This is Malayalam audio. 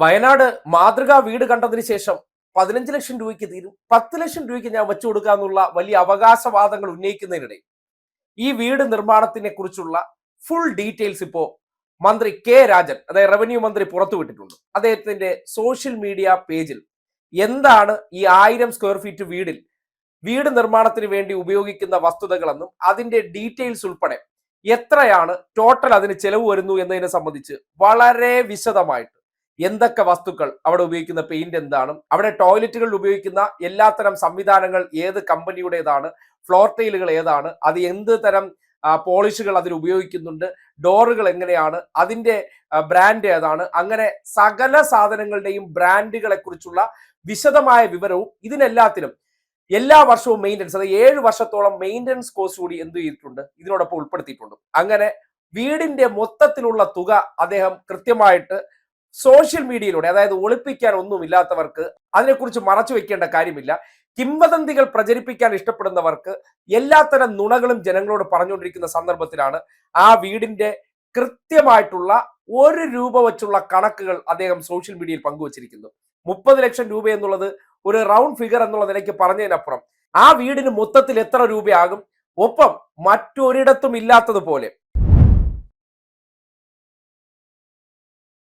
വയനാട് മാതൃകാ വീട് കണ്ടതിന് ശേഷം 15 ലക്ഷം രൂപയ്ക്ക് തീരും, 10 ലക്ഷം രൂപയ്ക്ക് ഞാൻ വെച്ചു കൊടുക്കാന്നുള്ള വലിയ അവകാശവാദങ്ങൾ ഉന്നയിക്കുന്നതിനിടെ ഈ വീട് നിർമ്മാണത്തിനെ കുറിച്ചുള്ള ഫുൾ ഡീറ്റെയിൽസ് ഇപ്പോ മന്ത്രി കെ രാജൻ, അതായത് റവന്യൂ മന്ത്രി, പുറത്തുവിട്ടിട്ടുണ്ട്. അദ്ദേഹത്തിന്റെ സോഷ്യൽ മീഡിയ പേജിൽ എന്താണ് ഈ 1000 സ്ക്വയർ ഫീറ്റ് വീട് നിർമ്മാണത്തിന് വേണ്ടി ഉപയോഗിക്കുന്ന വസ്തുതകളെന്നും അതിന്റെ ഡീറ്റെയിൽസ് ഉൾപ്പെടെ എത്രയാണ് ടോട്ടൽ അതിന് ചെലവ് വരുന്നു എന്നതിനെ സംബന്ധിച്ച് വളരെ വിശദമായിട്ട്, എന്തൊക്കെ വസ്തുക്കൾ, അവിടെ ഉപയോഗിക്കുന്ന പെയിന്റ് എന്താണ്, അവിടെ ടോയ്ലറ്റുകളിൽ ഉപയോഗിക്കുന്ന എല്ലാത്തരം സംവിധാനങ്ങൾ ഏത് കമ്പനിയുടേതാണ്, ഫ്ലോർ ടൈലുകൾ ഏതാണ്, അത് എന്ത് തരം പോളിഷുകൾ അതിൽ ഉപയോഗിക്കുന്നുണ്ട്, ഡോറുകൾ എങ്ങനെയാണ്, അതിന്റെ ബ്രാൻഡ് ഏതാണ്, അങ്ങനെ സകല സാധനങ്ങളുടെയും ബ്രാൻഡുകളെ കുറിച്ചുള്ള വിശദമായ വിവരവും ഇതിനെല്ലാത്തിനും എല്ലാ വർഷവും മെയിൻ്റനൻസ്, അതായത് 7 വർഷത്തോളം മെയിൻ്റനൻസ് കോസ്റ്റ് കൂടി എന്ത് ചെയ്തിട്ടുണ്ട്, ഇതിനോടൊപ്പം ഉൾപ്പെടുത്തിയിട്ടുണ്ട്. അങ്ങനെ വീടിന്റെ മൊത്തത്തിലുള്ള തുക അദ്ദേഹം കൃത്യമായിട്ട് സോഷ്യൽ മീഡിയയിലൂടെ, അതായത് ഒളിപ്പിക്കാൻ ഒന്നുമില്ലാത്തവർക്ക് അതിനെക്കുറിച്ച് മറച്ചു വെക്കേണ്ട കാര്യമില്ല, കിംവദന്തികൾ പ്രചരിപ്പിക്കാൻ ഇഷ്ടപ്പെടുന്നവർക്ക് എല്ലാത്തരം നുണകളും ജനങ്ങളോട് പറഞ്ഞുകൊണ്ടിരിക്കുന്ന സന്ദർഭത്തിലാണ് ആ വീടിന്റെ കൃത്യമായിട്ടുള്ള 1 രൂപ വെച്ചുള്ള കണക്കുകൾ അദ്ദേഹം സോഷ്യൽ മീഡിയയിൽ പങ്കുവച്ചിരിക്കുന്നു. 30 ലക്ഷം രൂപ എന്നുള്ളത് ഒരു റൗണ്ട് ഫിഗർ എന്നുള്ള നിലയ്ക്ക് പറഞ്ഞതിനപ്പുറം ആ വീടിന് മൊത്തത്തിൽ എത്ര രൂപയാകും, ഒപ്പം മറ്റൊരിടത്തും ഇല്ലാത്തതുപോലെ